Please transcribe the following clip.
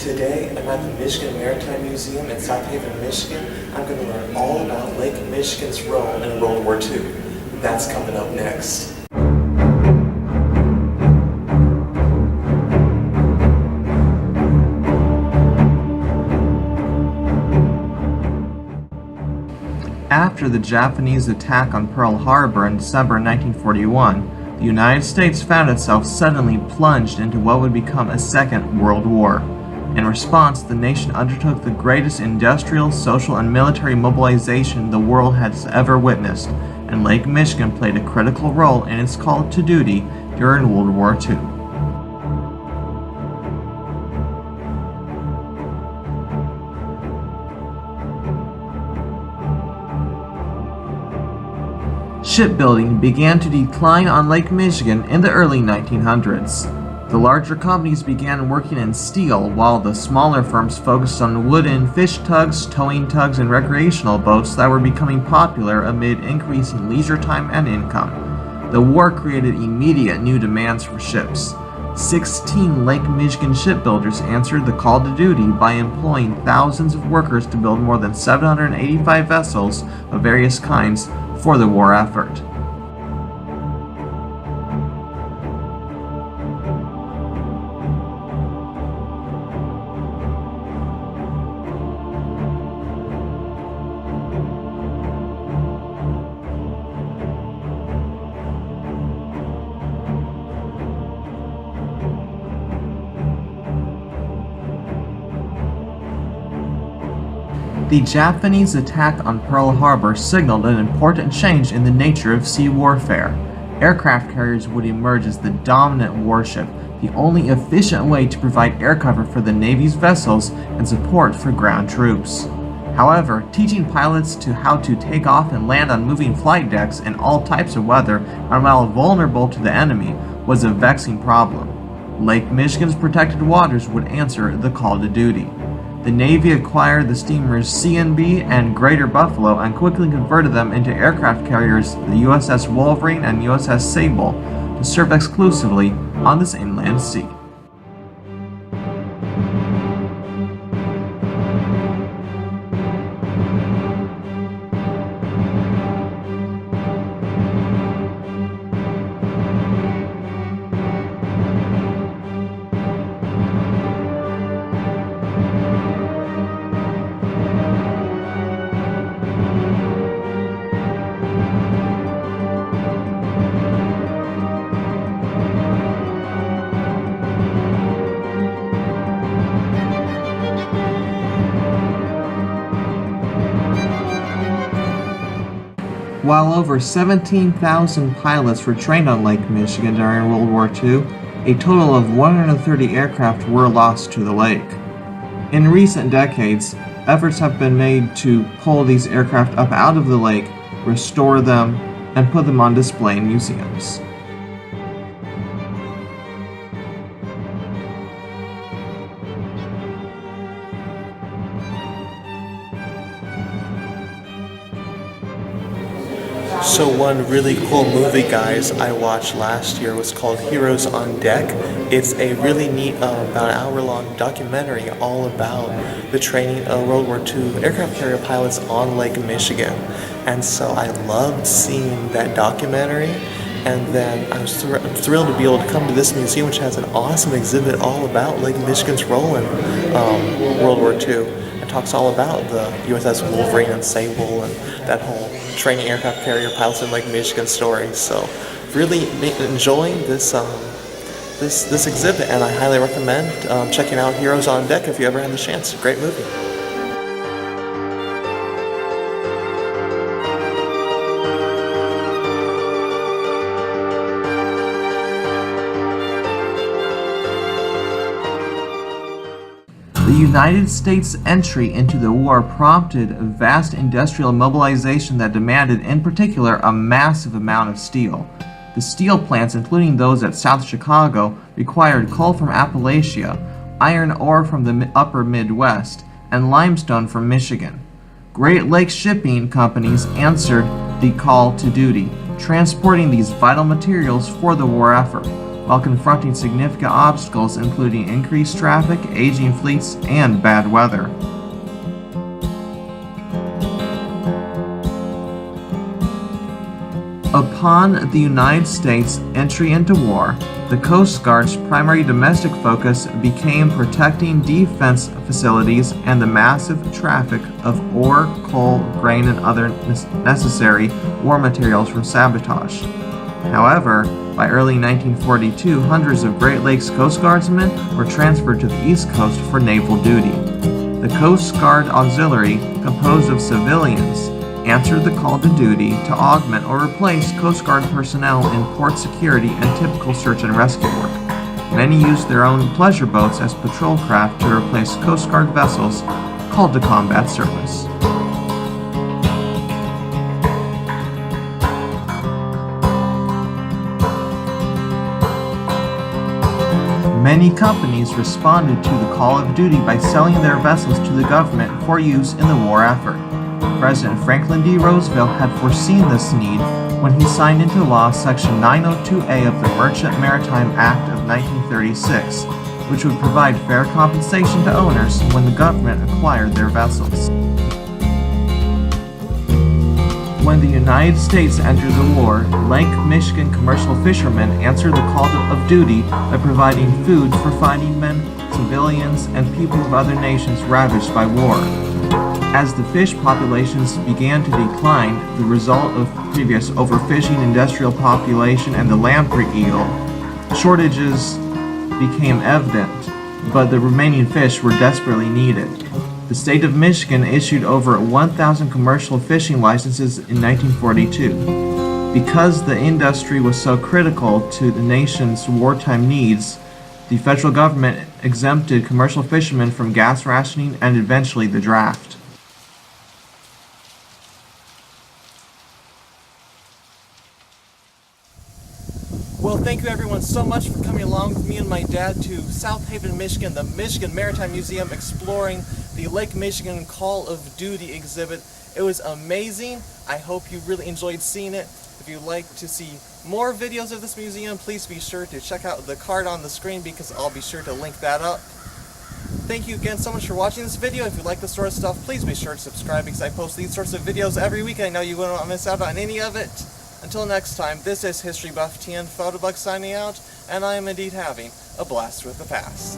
Today, I'm at the Michigan Maritime Museum in South Haven, Michigan. I'm going to learn all about Lake Michigan's role in World War II. That's coming up next. After the Japanese attack on Pearl Harbor in December 1941, the United States found itself suddenly plunged into what would become a Second World War. In response, the nation undertook the greatest industrial, social, and military mobilization the world has ever witnessed, and Lake Michigan played a critical role in its call to duty during World War II. Shipbuilding began to decline on Lake Michigan in the early 1900s. The larger companies began working in steel, while the smaller firms focused on wooden fish tugs, towing tugs, and recreational boats that were becoming popular amid increasing leisure time and income. The war created immediate new demands for ships. 16 Lake Michigan shipbuilders answered the call to duty by employing thousands of workers to build more than 785 vessels of various kinds for the war effort. The Japanese attack on Pearl Harbor signaled an important change in the nature of sea warfare. Aircraft carriers would emerge as the dominant warship, the only efficient way to provide air cover for the Navy's vessels and support for ground troops. However, teaching pilots to how to take off and land on moving flight decks in all types of weather and while vulnerable to the enemy was a vexing problem. Lake Michigan's protected waters would answer the call to duty. The Navy acquired the steamers C&B and Greater Buffalo and quickly converted them into aircraft carriers, the USS Wolverine and USS Sable, to serve exclusively on this inland sea. While over 17,000 pilots were trained on Lake Michigan during World War II, a total of 130 aircraft were lost to the lake. In recent decades, efforts have been made to pull these aircraft up out of the lake, restore them, and put them on display in museums. So one really cool movie, guys, I watched last year was called Heroes on Deck. It's a really neat, about an hour-long documentary all about the training of World War II aircraft carrier pilots on Lake Michigan. And so I loved seeing that documentary. And then I was thrilled to be able to come to this museum, which has an awesome exhibit all about Lake Michigan's role in World War II. It talks all about the USS Wolverine and Sable and that whole training aircraft carrier pilots in Lake Michigan story. So really enjoying this exhibit, and I highly recommend checking out Heroes on Deck if you ever have the chance. Great movie. The United States' entry into the war prompted a vast industrial mobilization that demanded, in particular, a massive amount of steel. The steel plants, including those at South Chicago, required coal from Appalachia, iron ore from the upper Midwest, and limestone from Michigan. Great Lakes shipping companies answered the call to duty, transporting these vital materials for the war effort. while confronting significant obstacles including increased traffic, aging fleets, and bad weather. Upon the United States' entry into war, the Coast Guard's primary domestic focus became protecting defense facilities and the massive traffic of ore, coal, grain, and other necessary war materials from sabotage. However, by early 1942, hundreds of Great Lakes Coast Guardsmen were transferred to the East Coast for naval duty. The Coast Guard Auxiliary, composed of civilians, answered the call to duty to augment or replace Coast Guard personnel in port security and typical search and rescue work. Many used their own pleasure boats as patrol craft to replace Coast Guard vessels called to combat service. Many companies responded to the call of duty by selling their vessels to the government for use in the war effort. President Franklin D. Roosevelt had foreseen this need when he signed into law Section 902A of the Merchant Maritime Act of 1936, which would provide fair compensation to owners when the government acquired their vessels. When the United States entered the war, Lake Michigan commercial fishermen answered the call of duty by providing food for fighting men, civilians, and people of other nations ravaged by war. As the fish populations began to decline, the result of previous overfishing, industrial population, and the lamprey eel, shortages became evident, but the remaining fish were desperately needed. The state of Michigan issued over 1,000 commercial fishing licenses in 1942. Because the industry was so critical to the nation's wartime needs, the federal government exempted commercial fishermen from gas rationing and eventually the draft. Well, thank you everyone so much for coming along with me and my dad to South Haven, Michigan, the Michigan Maritime Museum, exploring the Lake Michigan Call of Duty exhibit. It was amazing. I hope you really enjoyed seeing it. If you'd like to see more videos of this museum, please be sure to check out the card on the screen because I'll be sure to link that up. Thank you again so much for watching this video. If you like this sort of stuff, please be sure to subscribe because I post these sorts of videos every week. I know you won't miss out on any of it. Until next time, this is History Buff TN Photobug signing out, and I am indeed having a blast with the past.